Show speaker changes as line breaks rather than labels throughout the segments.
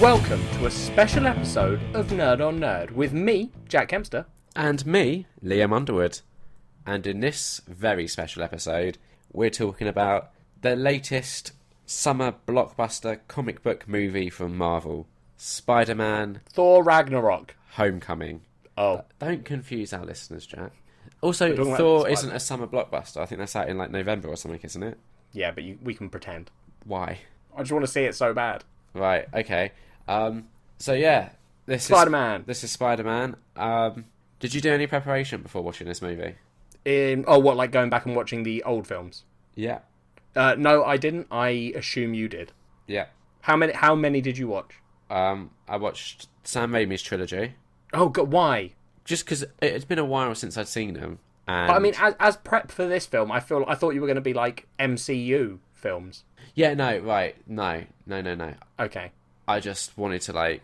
Welcome to a special episode of Nerd on Nerd with me, Jack Kempster.
And me, Liam Underwood. And in this very special episode, we're talking about the latest summer blockbuster comic book movie from Marvel, Spider-Man
Thor Ragnarok.
Homecoming.
Oh.
Don't confuse our listeners, Jack. Also,
talking
Thor
about
isn't a summer blockbuster. I think that's out in like November or something, isn't it?
Yeah, but we can pretend.
Why?
I just want to see it so bad.
Right, okay. So yeah, this
Spider-Man.
is Spider-Man. Did you do any preparation before watching this movie?
Like going back and watching the old films?
Yeah.
No, I didn't. I assume you did.
Yeah.
How many did you watch?
I watched Sam Raimi's trilogy.
Oh, God, why?
Just because it's been a while since I'd seen them. And...
But I mean, as prep for this film, I thought you were going to be like MCU films.
Yeah, no, right. No.
Okay.
I just wanted to,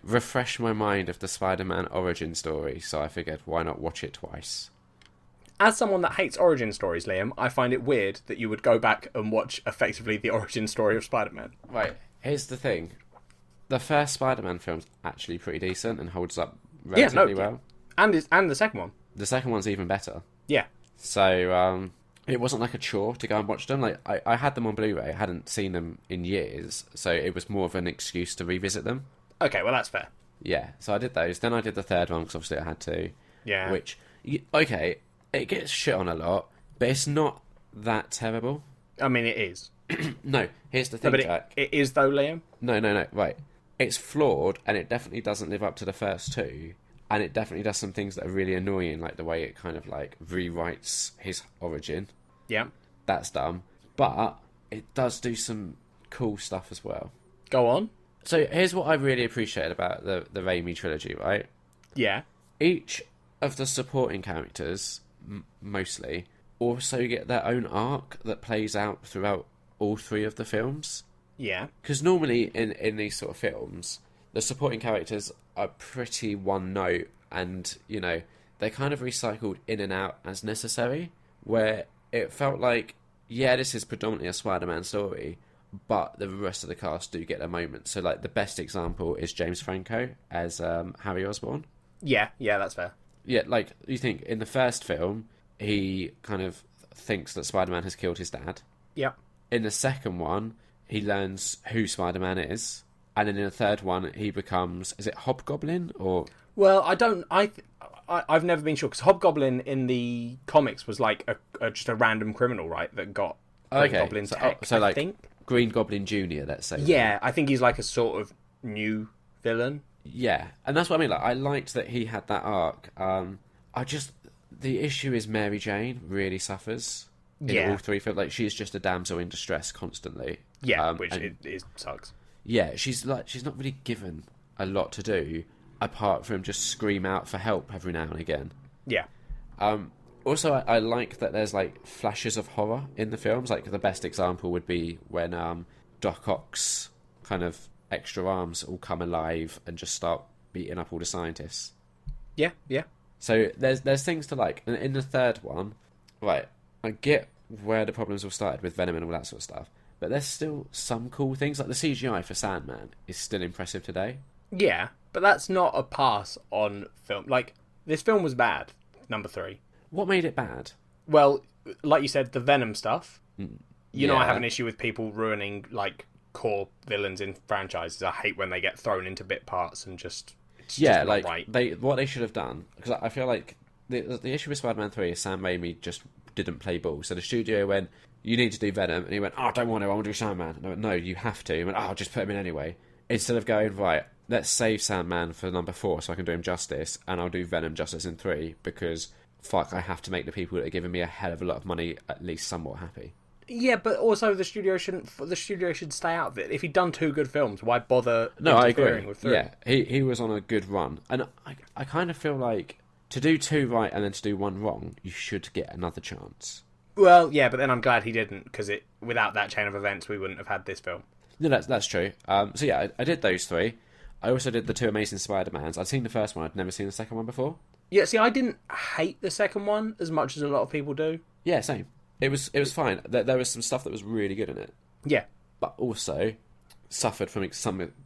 refresh my mind of the Spider-Man origin story, so I figured, why not watch it twice?
As someone that hates origin stories, Liam, I find it weird that you would go back and watch effectively the origin story of Spider-Man.
Right, here's the thing. The first Spider-Man film's actually pretty decent and holds up relatively well.
And the second one.
The second one's even better.
Yeah.
So, it wasn't like a chore to go and watch them. Like, I had them on Blu-ray. I hadn't seen them in years, so it was more of an excuse to revisit them.
Okay, well, that's fair.
Yeah, so I did those. Then I did the third one, because obviously I had to.
Yeah.
Okay, it gets shit on a lot, but it's not that terrible.
I mean, it is.
No, here's the thing, Jack.
It is, though, Liam.
No, right. It's flawed, and it definitely doesn't live up to the first two, and it definitely does some things that are really annoying, like the way it kind of, rewrites his origin.
Yeah.
That's dumb. But it does do some cool stuff as well.
Go on.
So here's what I really appreciate about the Raimi trilogy, right?
Yeah.
Each of the supporting characters, mostly, also get their own arc that plays out throughout all three of the films.
Yeah.
Because normally in these sort of films, the supporting characters are pretty one note and, they're kind of recycled in and out as necessary, where it felt like, yeah, this is predominantly a Spider-Man story, but the rest of the cast do get their moment. So, the best example is James Franco as Harry Osborn.
Yeah, that's fair.
Yeah, you think, in the first film, he kind of thinks that Spider-Man has killed his dad.
Yeah.
In the second one, he learns who Spider-Man is. And then in the third one, he becomes... Is it Hobgoblin, or...?
Well, I've never been sure, because Hobgoblin in the comics was just a random criminal, right, that got Goblin tech, I think.
Green Goblin Jr., let's say.
Yeah, I think he's like a sort of new villain.
Yeah, and that's what I mean. I liked that he had that arc. The issue is Mary Jane really suffers in all three films. She's just a damsel in distress constantly.
Yeah, which it sucks.
Yeah, she's not really given a lot to do apart from just scream out for help every now and again.
Yeah.
Also, I like that there's flashes of horror in the films. The best example would be when Doc Ock's kind of extra arms all come alive and just start beating up all the scientists.
Yeah.
So there's things to like. And in the third one, right, I get where the problems all started with Venom and all that sort of stuff, but there's still some cool things. The CGI for Sandman is still impressive today.
Yeah, but that's not a pass on film. This film was bad, number 3.
What made it bad?
Well, like you said, the Venom stuff. You know I have an issue with people ruining, core villains in franchises. I hate when they get thrown into bit parts and just... It's just not right.
What they should have done, because I feel like the issue with Spider-Man 3 is Sam Raimi just didn't play ball. So the studio went, you need to do Venom, and he went, I don't want to, I want to do Sandman. And I went, no, you have to. He went, I'll just put him in anyway. Instead of going, right, let's save Sandman for number 4 so I can do him justice, and I'll do Venom justice in 3, because, fuck, I have to make the people that are giving me a hell of a lot of money at least somewhat happy.
Yeah, but also the studio should stay out of it. If he'd done 2 good films, why bother
I
interfering
agree.
with 3?
Yeah, he was on a good run. And I kind of feel like to do 2 right and then to do 1 wrong, you should get another chance.
Well, yeah, but then I'm glad he didn't, because without that chain of events, we wouldn't have had this film.
No, that's true. So yeah, I did those 3. I also did the 2 Amazing Spider-Mans. I'd seen the first one, I'd never seen the second one before.
Yeah, see, I didn't hate the second one as much as a lot of people do.
Yeah, same. It was fine. There was some stuff that was really good in it.
Yeah.
But also, suffered from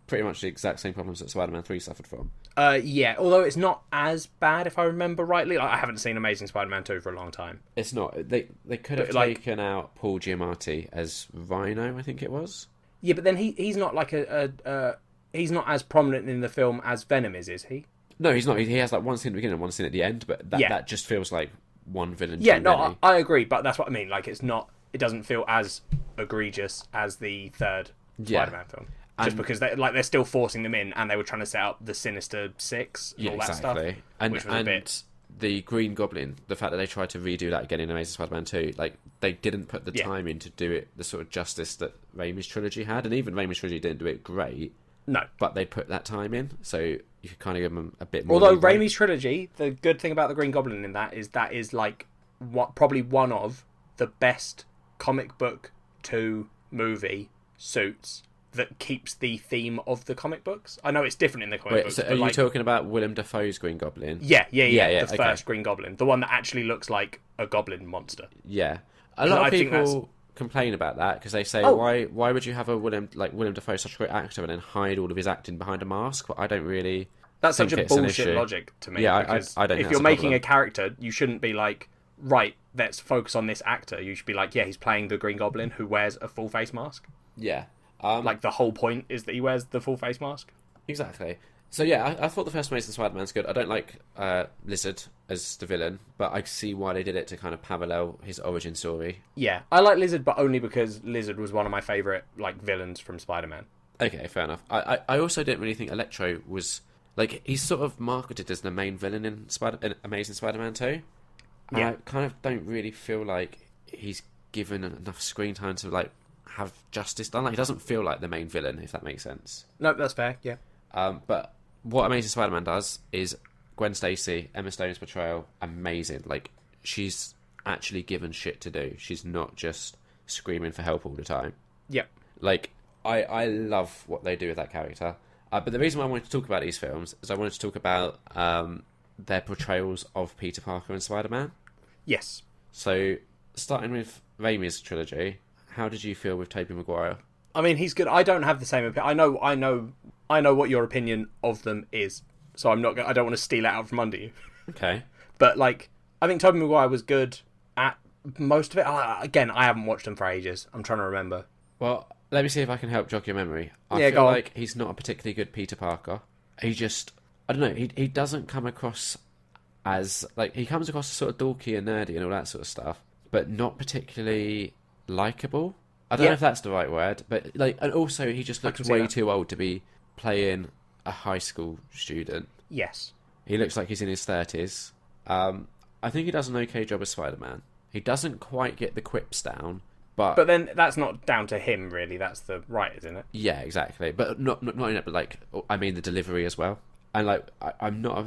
pretty much the exact same problems that Spider-Man 3 suffered from.
Yeah, although it's not as bad if I remember rightly. I haven't seen Amazing Spider-Man 2 for a long time.
It's not. They could have taken out Paul Giamatti as Rhino, I think it was.
Yeah, but then he's not like he's not as prominent in the film as Venom is he?
No, he's not. He has like one scene at the beginning and one scene at the end, but that just feels like one villain.
Yeah, no, I agree, but that's what I mean. Like, it doesn't feel as egregious as the third Spider-Man film. Just because they're still forcing them in, and they were trying to set up the Sinister Six and all that stuff.
And,
which was a bit...
the Green Goblin, the fact that they tried to redo that again in Amazing Spider-Man 2, like, they didn't put the time in to do it the sort of justice that Raimi's trilogy had, and even Raimi's trilogy didn't do it great.
No.
But they put that time in, so you could kind of give them a bit more.
Although Raimi's trilogy, the good thing about the Green Goblin in that is like probably one of the best comic book to movie suits that keeps the theme of the comic books. I know it's different in the comic books.
So are you talking about Willem Dafoe's Green Goblin?
Yeah. The first Green Goblin, the one that actually looks like a goblin monster.
Yeah, a lot of people complain about that because they say, why would you have Willem Dafoe, such a great actor, and then hide all of his acting behind a mask? But I don't really.
That's such a bullshit logic to me.
Yeah, I don't.
If you're making a character, you shouldn't be like, right, let's focus on this actor. You should be like, yeah, he's playing the Green Goblin who wears a full face mask.
Yeah.
Like, the whole point is that he wears the full face mask.
Exactly. So yeah, I thought the first Amazing Spider-Man's good. I don't like Lizard as the villain, but I see why they did it to kind of parallel his origin story.
Yeah, I like Lizard, but only because Lizard was one of my favourite villains from Spider-Man.
Okay, fair enough. I also didn't really think Electro was... Like, he's sort of marketed as the main villain in Amazing Spider-Man 2. And I kind of don't really feel like he's given enough screen time to, like, have justice done. Like, he doesn't feel like the main villain, if that makes sense.
No, that's fair, yeah.
But what Amazing Spider-Man does is Gwen Stacy, Emma Stone's portrayal, amazing. Like, she's actually given shit to do. She's not just screaming for help all the time.
Yep.
Like, I love what they do with that character. But the reason why I wanted to talk about these films is I wanted to talk about their portrayals of Peter Parker and Spider-Man.
Yes.
So, starting with Raimi's trilogy, how did you feel with Tobey Maguire?
I mean, he's good. I don't have the same opinion. I know what your opinion of them is, so I don't want to steal it out from under you.
Okay.
But, like, I think Tobey Maguire was good at most of it. Again, I haven't watched them for ages. I'm trying to remember.
Well, let me see if I can help jog your memory. I feel
go on.
like he's not a particularly good Peter Parker. He just... I don't know. He doesn't come across as... Like, he comes across as sort of dorky and nerdy and all that sort of stuff, but not particularly likeable. I don't know if that's the right word, but, like... And also, he just looks way too old to be playing a high school student.
Yes.
He looks like he's in his 30s. I think he does an okay job as Spider-Man. He doesn't quite get the quips down, but
then that's not down to him, really. That's the writers, isn't it?
Yeah, exactly. But not only that, but, like, I mean the delivery as well. And, like, I'm not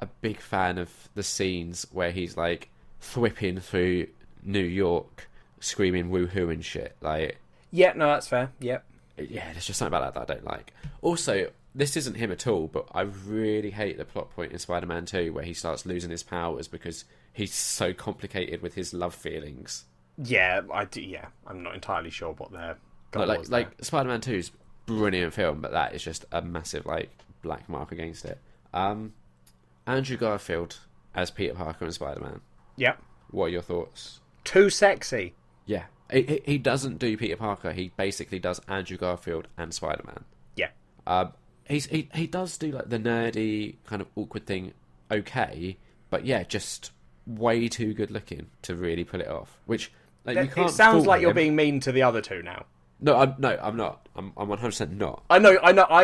a big fan of the scenes where he's, like, thwipping through New York, screaming woohoo and shit. Like,
yeah, no, that's fair. Yep.
Yeah, there's just something about that I don't like. Also, this isn't him at all, but I really hate the plot point in Spider-Man 2 where he starts losing his powers because he's so complicated with his love feelings.
Yeah, I do. Yeah, I'm not entirely sure what their goal was there.
Like Spider-Man 2's brilliant film, but that is just a massive like black mark against it. Andrew Garfield as Peter Parker and Spider-Man.
Yep.
What are your thoughts?
Too sexy.
Yeah, he doesn't do Peter Parker. He basically does Andrew Garfield and Spider-Man.
Yeah.
He does do like the nerdy kind of awkward thing, okay, but yeah, just way too good looking to really pull it off. Which like, you can't.
It sounds like
him.
you're being mean to the other two now.
No, I'm not. I'm 100% not.
I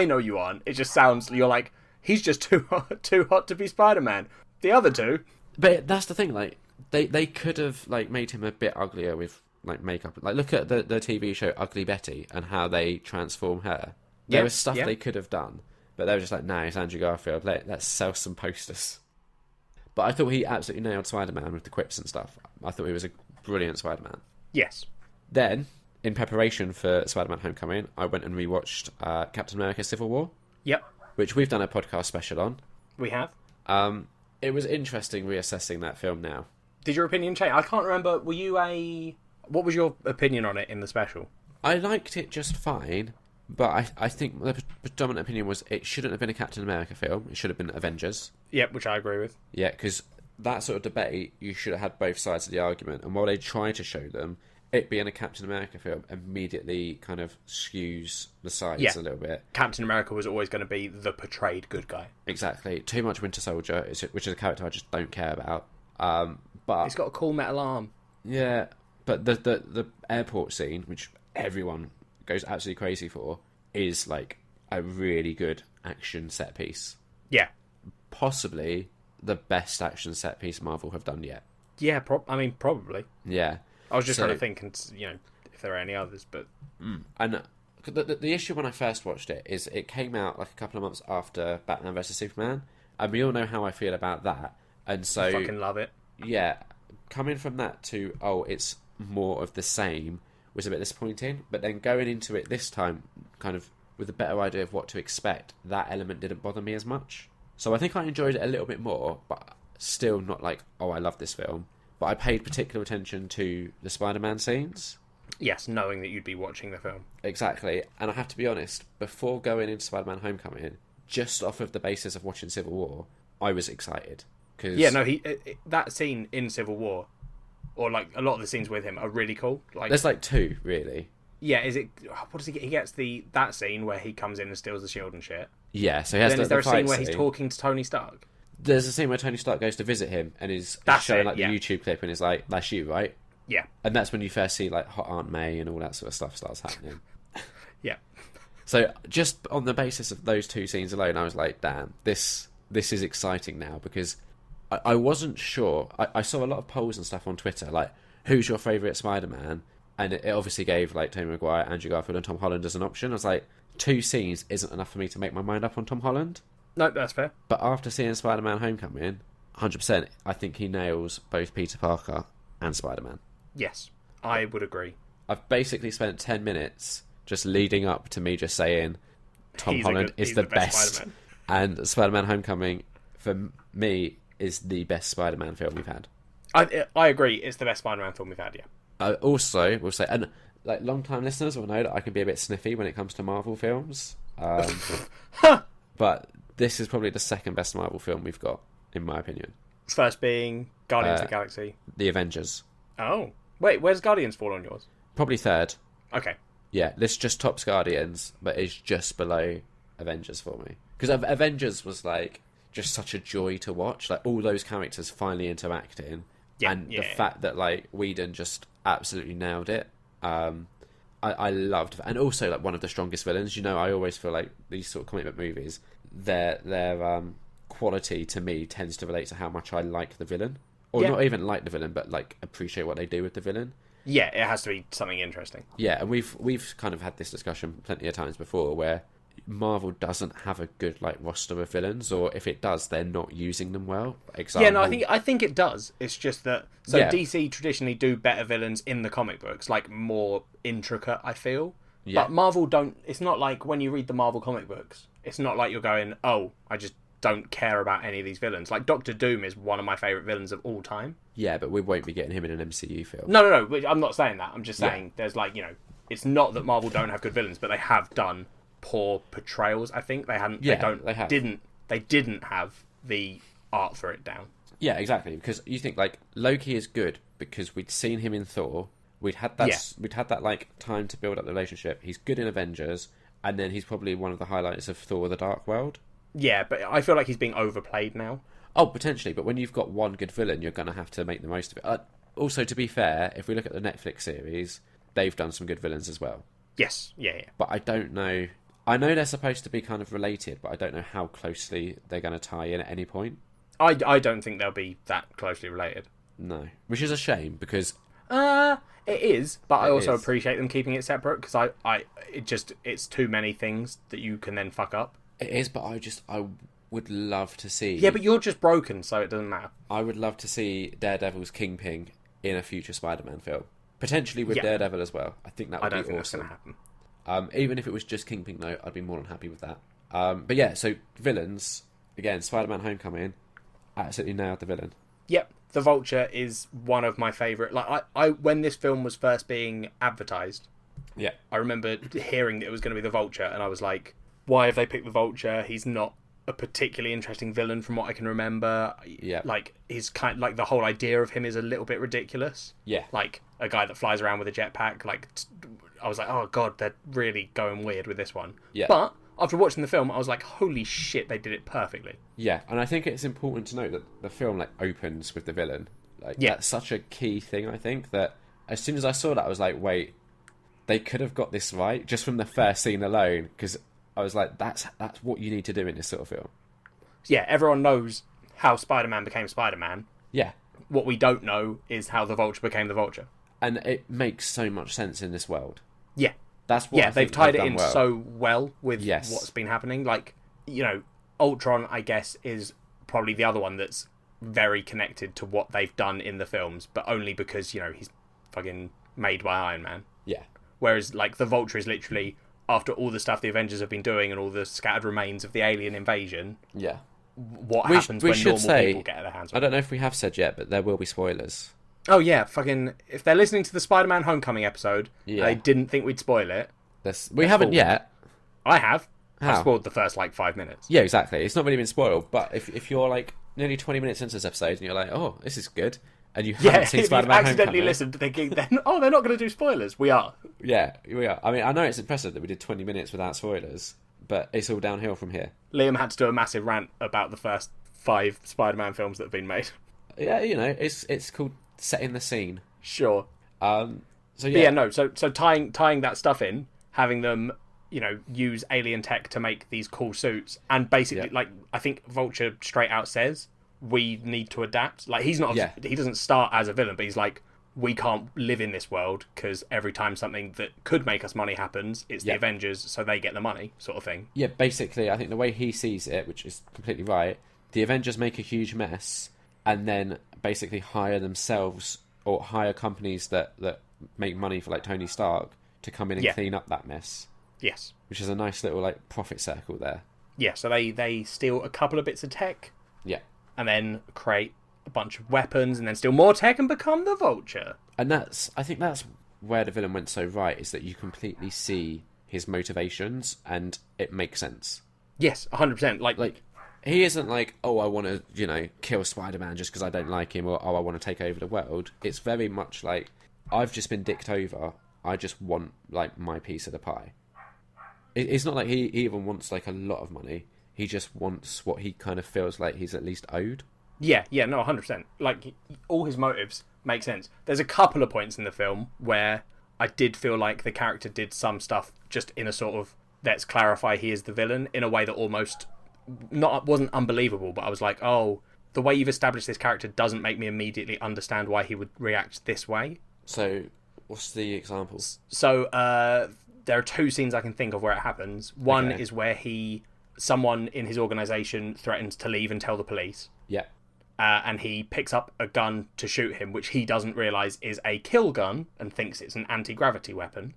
know you aren't. It just sounds you're like he's just too hot to be Spider-Man. The other two.
But that's the thing. Like they could have like made him a bit uglier with like makeup. Like look at the TV show Ugly Betty and how they transform her. There was stuff they could have done, but they were just like, nah, it's Andrew Garfield. Let's sell some posters. But I thought he absolutely nailed Spider-Man with the quips and stuff. I thought he was a brilliant Spider-Man.
Yes.
Then, in preparation for Spider-Man Homecoming, I went and rewatched Captain America Civil War.
Yep.
Which we've done a podcast special on.
We have.
It was interesting reassessing that film now.
Did your opinion change? I can't remember. What was your opinion on it in the special?
I liked it just fine. But I think the predominant opinion was it shouldn't have been a Captain America film. It should have been Avengers.
Yep, which I agree with.
Yeah, because that sort of debate, you should have had both sides of the argument. And while they try to show them, it being a Captain America film immediately kind of skews the sides a little bit.
Captain America was always going to be the portrayed good guy.
Exactly. Too much Winter Soldier, which is a character I just don't care about. But
he's got a cool metal arm.
Yeah, but the airport scene, which everyone goes absolutely crazy for, is like a really good action set piece.
Yeah.
Possibly the best action set piece Marvel have done yet.
Yeah, probably.
Yeah.
I was just trying to think, if there are any others, but...
And the issue when I first watched it is it came out like a couple of months after Batman vs Superman, and we all know how I feel about that. And so...
I fucking love it.
Yeah. Coming from that to, it's more of the same, was a bit disappointing. But then going into it this time, kind of with a better idea of what to expect, that element didn't bother me as much. So I think I enjoyed it a little bit more, but still not like, I love this film. But I paid particular attention to the Spider-Man scenes.
Yes, knowing that you'd be watching the film.
Exactly. And I have to be honest, before going into Spider-Man Homecoming, just off of the basis of watching Civil War, I was excited. Cause...
Yeah, no, that scene in Civil War, or like a lot of the scenes with him, are really cool. Like,
there's like two, really.
Yeah, what does he get? He gets that scene where he comes in and steals the shield and shit.
Yeah, so he has
then is there a scene where he's talking to Tony Stark?
There's a scene where Tony Stark goes to visit him and is showing like the YouTube clip and is like, "That's you, right?"
Yeah.
And that's when you first see like Hot Aunt May and all that sort of stuff starts happening.
Yeah.
So just on the basis of those two scenes alone, I was like, "Damn, this is exciting now," because I wasn't sure. I saw a lot of polls and stuff on Twitter, like, "Who's your favourite Spider-Man?" And it obviously gave like Tobey Maguire, Andrew Garfield, and Tom Holland as an option. I was like, 2 scenes isn't enough for me to make my mind up on Tom Holland.
No, that's fair.
But after seeing Spider-Man Homecoming, 100%, I think he nails both Peter Parker and Spider-Man.
Yes, I would agree.
I've basically spent 10 minutes just leading up to me just saying Tom Holland is the best. Spider-Man. And Spider-Man Homecoming, for me, is the best Spider-Man film we've had.
I agree, it's the best Spider-Man film we've had, yeah.
I also will say, and like long-time listeners will know that I can be a bit sniffy when it comes to Marvel films. But this is probably the second best Marvel film we've got, in my opinion.
First being Guardians of the Galaxy.
The Avengers.
Oh. Wait, where's Guardians fall on yours?
Probably third.
Okay.
Yeah, this just tops Guardians, but is just below Avengers for me. Because Avengers was like just such a joy to watch. Like all those characters finally interacting. Yeah, and the fact that like Whedon just absolutely nailed it. I loved, and also like one of the strongest villains. I always feel like these sort of comic book movies, their quality to me tends to relate to how much I like the villain, or not even like the villain, but like appreciate what they do with the villain. Yeah,
it has to be something interesting.
Yeah, and we've kind of had this discussion plenty of times before, where Marvel doesn't have a good like roster of villains, or if it does, they're not using them well.
Example. Yeah, no, I think it does. It's just that DC traditionally do better villains in the comic books, like more intricate, I feel. Yeah. But Marvel don't. It's not like when you read the Marvel comic books, it's not like you're going, "Oh, I just don't care about any of these villains." Like Doctor Doom is one of my favourite villains of all time.
Yeah, but we won't be getting him in an MCU film.
No. I'm not saying that. I'm just saying there's like it's not that Marvel don't have good villains, but they have done poor portrayals. I think they hadn't. Yeah, they didn't have the art for it down.
Yeah, exactly. Because you think like Loki is good because we'd seen him in Thor. We'd had that like time to build up the relationship. He's good in Avengers, and then he's probably one of the highlights of Thor: The Dark World.
Yeah, but I feel like he's being overplayed now.
Oh, potentially. But when you've got one good villain, you're going to have to make the most of it. Also, to be fair, if we look at the Netflix series, they've done some good villains as well.
Yes. Yeah.
But I don't know. I know they're supposed to be kind of related, but I don't know how closely they're going to tie in at any point.
I don't think they'll be that closely related.
No. Which is a shame, because...
it is, but I also appreciate them keeping it separate, because it's too many things that you can then fuck up.
It is, but I would love to see...
Yeah, but you're just broken, so it doesn't matter.
I would love to see Daredevil's Kingpin in a future Spider-Man film. Potentially with Daredevil as well. I think that would be awesome. I don't think that's going to happen. Even if it was just Kingpin, though, I'd be more than happy with that. But yeah, so villains, again, Spider-Man Homecoming, absolutely nailed the villain.
Yep, the Vulture is one of my favourite. Like, I when this film was first being advertised,
Yeah.
I remember hearing that it was going to be the Vulture, and I was like, why have they picked the Vulture? He's not a particularly interesting villain from what I can remember.
Yeah.
Like, he's kind of, like, the whole idea of him is a little bit ridiculous.
Yeah.
Like, a guy that flies around with a jetpack. Like, I was like, oh god, they're really going weird with this one.
Yeah.
But after watching the film, I was like, holy shit, they did it perfectly.
Yeah, and I think it's important to note that the film like opens with the villain. Like, that's such a key thing, I think, that as soon as I saw that, I was like, wait, they could have got this right just from the first scene alone, because I was like, that's what you need to do in this sort of film.
Yeah, everyone knows how Spider-Man became Spider-Man.
Yeah.
What we don't know is how the Vulture became the Vulture.
And it makes so much sense in this world.
Yeah.
That's what
they've tied it in
well.
so well with what's been happening. Like, Ultron, I guess, is probably the other one that's very connected to what they've done in the films, but only because, he's fucking made by Iron Man.
Yeah.
Whereas, like, the Vulture is literally, after all the stuff the Avengers have been doing and all the scattered remains of the alien invasion, what happens when normal people get their hands on it.
I don't know if we have said yet, but there will be spoilers.
Oh, yeah, fucking... If they're listening to the Spider-Man Homecoming episode, and they didn't think we'd spoil it...
We haven't yet.
I have.
How?
I spoiled the first, 5 minutes.
Yeah, exactly. It's not really been spoiled, but if you're, nearly 20 minutes into this episode, and you're like, oh, this is good, and you haven't seen Spider-Man
Homecoming... accidentally listened thinking, they're not going to do spoilers. We are.
Yeah, we are. I mean, I know it's impressive that we did 20 minutes without spoilers, but it's all downhill from here.
Liam had to do a massive rant about the first 5 Spider-Man films that have been made.
Yeah, it's called setting the scene.
Sure.
So
tying that stuff in, having them, use alien tech to make these cool suits, and basically, I think Vulture straight out says, we need to adapt. Like, he's not, he doesn't start as a villain, but he's like, we can't live in this world because every time something that could make us money happens, it's the Avengers, so they get the money, sort of thing.
Yeah, basically, I think the way he sees it, which is completely right, the Avengers make a huge mess, and then basically hire themselves or hire companies that make money for Tony Stark to come in and clean up that mess.
Yes.
Which is a nice little profit circle there.
Yeah, so they steal a couple of bits of tech.
Yeah.
And then create a bunch of weapons and then steal more tech and become the Vulture.
And I think that's where the villain went so right, is that you completely see his motivations and it makes sense.
Yes, 100%.
He isn't oh, I want to, kill Spider-Man just because I don't like him, or, oh, I want to take over the world. It's very much I've just been dicked over. I just want, my piece of the pie. It's not like he even wants, a lot of money. He just wants what he kind of feels like he's at least owed. Yeah,
no, 100%. All his motives make sense. There's a couple of points in the film where I did feel like the character did some stuff just in a sort of, let's clarify he is the villain, in a way that almost... wasn't unbelievable, but I was like, oh, the way you've established this character doesn't make me immediately understand why he would react this way.
So, what's the examples?
So, there are 2 scenes I can think of where it happens. One is where someone in his organisation threatens to leave and tell the police.
Yeah.
And he picks up a gun to shoot him, which he doesn't realise is a kill gun and thinks it's an anti-gravity weapon.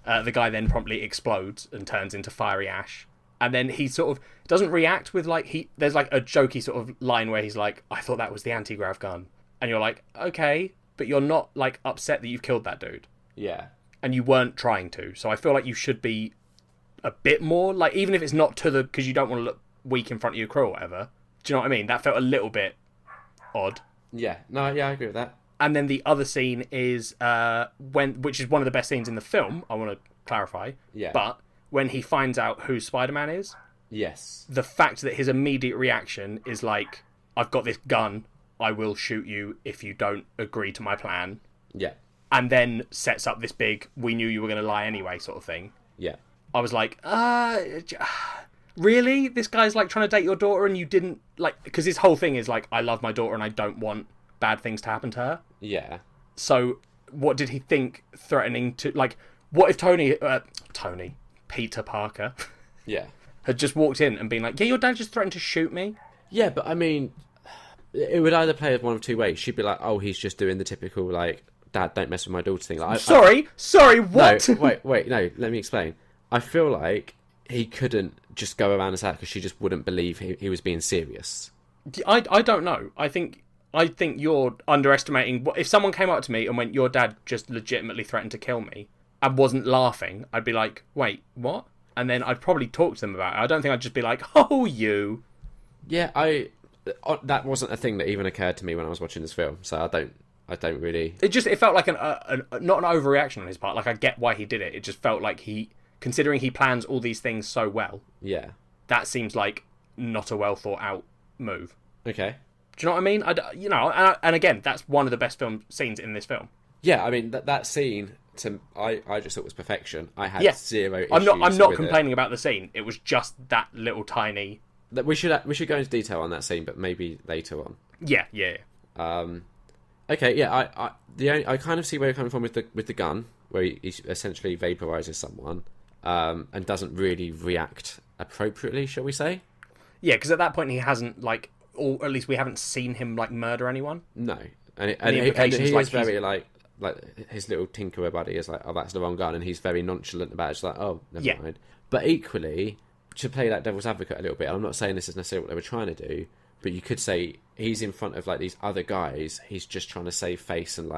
The guy then promptly explodes and turns into fiery ash. And then he sort of doesn't react with there's a jokey sort of line where he's like, I thought that was the anti-grav gun. And you're like, okay, but you're not upset that you've killed that dude.
Yeah.
And you weren't trying to. So I feel like you should be a bit more even if it's not because you don't want to look weak in front of your crew or whatever. Do you know what I mean? That felt a little bit odd.
Yeah. No, yeah, I agree with that.
And then the other scene is which is one of the best scenes in the film, I want to clarify.
Yeah.
But when he finds out who Spider-Man is,
yes,
the fact that his immediate reaction is I've got this gun, I will shoot you if you don't agree to my plan.
Yeah.
And then sets up this big, we knew you were going to lie anyway sort of thing.
Yeah.
I was like, really? This guy's trying to date your daughter and you didn't, because his whole thing is I love my daughter and I don't want bad things to happen to her.
Yeah.
So what did he think threatening to, what if Peter Parker had just walked in and been your dad just threatened to shoot me?
Yeah, but I mean, it would either play one of 2 ways. She'd be like, oh, he's just doing the typical Dad, don't mess with my daughter thing.
Sorry, what?
No, wait, no, let me explain. I feel like he couldn't just go around as that because she just wouldn't believe he was being serious.
I don't know. I think you're underestimating. If someone came up to me and went, your dad just legitimately threatened to kill me, and wasn't laughing, I'd be like, wait, what? And then I'd probably talk to them about it. I don't think I'd just be like, oh, you.
Yeah, that wasn't a thing that even occurred to me when I was watching this film, so I don't really...
It felt like not an overreaction on his part. Like, I get why he did it. It just felt like considering he plans all these things so well,
yeah,
that seems like not a well thought out move.
Okay.
Do you know what I mean? And again, that's one of the best scenes in this film.
Yeah, I mean that scene. I just thought was perfection. I had zero issues.
I'm not complaining about the scene. It was just that little tiny.
We should go into detail on that scene, but maybe later on.
Yeah.
Okay. Yeah. I kind of see where you're coming from with the gun, where he essentially vaporizes someone, and doesn't really react appropriately, shall we say? Yeah,
because at that point he hasn't or at least we haven't seen him murder anyone.
No, and he is very like his little tinkerer buddy is like, oh, that's the wrong gun, and he's very nonchalant about it. It's like, oh, never mind. But equally, to play that devil's advocate a little bit, I'm not saying this is necessarily what they were trying to do, but you could say he's in front of these other guys. He's just trying to save face, and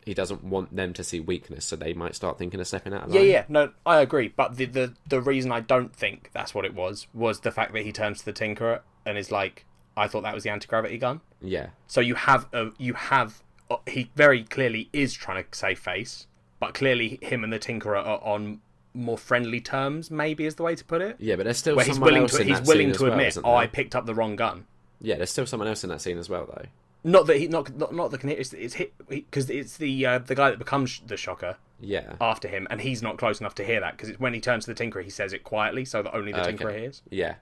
he doesn't want them to see weakness, so they might start thinking of stepping out of line.
Yeah. No, I agree. But the reason I don't think that's what it was the fact that he turns to the tinkerer and is like, I thought that was the anti-gravity gun.
Yeah.
So he very clearly is trying to save face, but clearly him and the tinkerer are on more friendly terms, maybe is the way to put it.
Yeah, but there's still someone else in that scene. He's willing to admit,
I picked up the wrong gun.
Yeah, there's still someone else in that scene as well, though.
Not that it's hit, because it's the guy that becomes the shocker.
Yeah.
After him, and he's not close enough to hear that, because it's when he turns to the tinkerer, he says it quietly, so that only the tinkerer hears.
Yeah.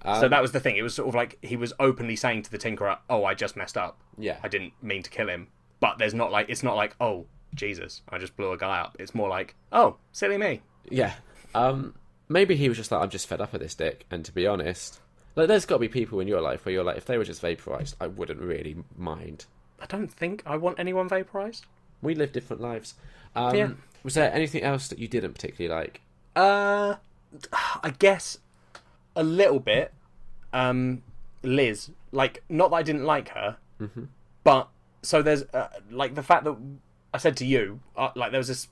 So that was the thing. It was sort of like he was openly saying to the tinkerer, "Oh, I just messed up.
Yeah.
I didn't mean to kill him." But it's not like, "Oh, Jesus, I just blew a guy up." It's more like, "Oh, silly me."
Yeah. Maybe he was just like, I'm just fed up of this dick. And to be honest, there's got to be people in your life where you're like, if they were just vaporized, I wouldn't really mind.
I don't think I want anyone vaporized.
We live different lives. Was there anything else that you didn't particularly like?
I guess a little bit. Liz, not that I didn't like her, but so there's the fact that I said to you,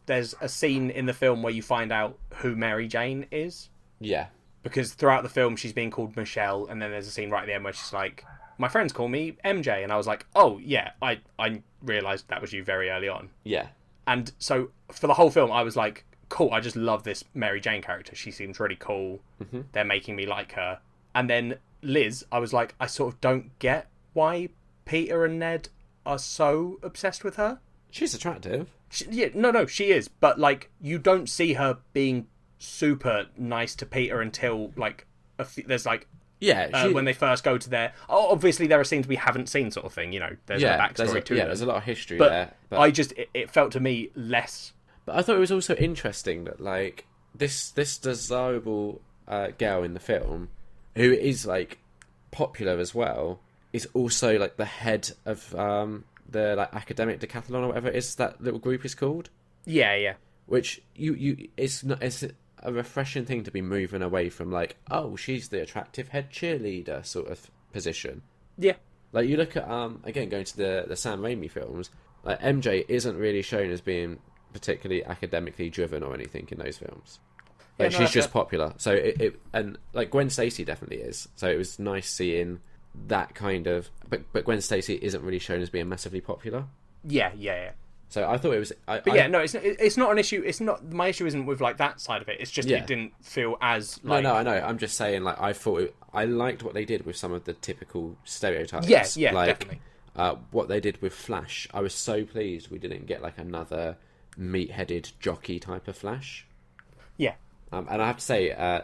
there's a scene in the film where you find out who Mary Jane is.
Yeah.
Because throughout the film she's being called Michelle, and then there's a scene right at the end where she's like, my friends call me MJ, and I was like, oh yeah, I realised that was you very early on.
Yeah. And
so for the whole film I was like, cool, I just love this Mary Jane character. She seems really cool. They're making me like her. And then Liz, I was like, I sort of don't get why Peter and Ned are so obsessed with her.
She's attractive.
She is. But, you don't see her being super nice to Peter until, there's, when they first go to their... Oh, obviously there are scenes we haven't seen sort of thing, There's a backstory to them.
Yeah, there's a lot of history there.
But it felt to me less...
But I thought it was also interesting that, this desirable girl in the film, who is, popular as well, is also, the head of... the academic decathlon or whatever it is that little group is called.
Yeah.
Which it's a refreshing thing to be moving away from she's the attractive head cheerleader sort of position.
Yeah.
You look at again going to the Sam Raimi films, MJ isn't really shown as being particularly academically driven or anything in those films. She's just popular. So and Gwen Stacy definitely is. So it was nice seeing that kind of, but Gwen Stacy isn't really shown as being massively popular.
Yeah.
So I thought it was.
It's not an issue. It's not, my issue isn't with that side of it. It's just it didn't feel as
No, I know. I'm just saying I thought I liked what they did with some of the typical stereotypes.
Yeah, definitely.
What they did with Flash, I was so pleased we didn't get another meat-headed jockey type of Flash.
Yeah.
And I have to say,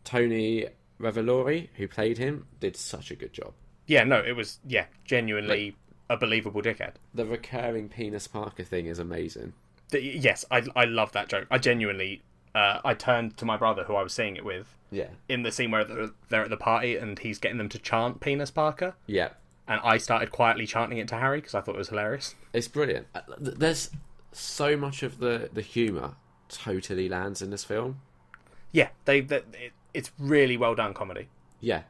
Tony Revolori, who played him, did such a good job.
Yeah, no, it was genuinely a believable dickhead.
The recurring penis Parker thing is amazing.
Yes, I love that joke. I genuinely, I turned to my brother, who I was seeing it with, in the scene where they're at the party and he's getting them to chant penis Parker.
Yeah.
And I started quietly chanting it to Harry because I thought it was hilarious.
It's brilliant. There's so much of the humour totally lands in this film.
Yeah, it's really well done comedy.
Yeah,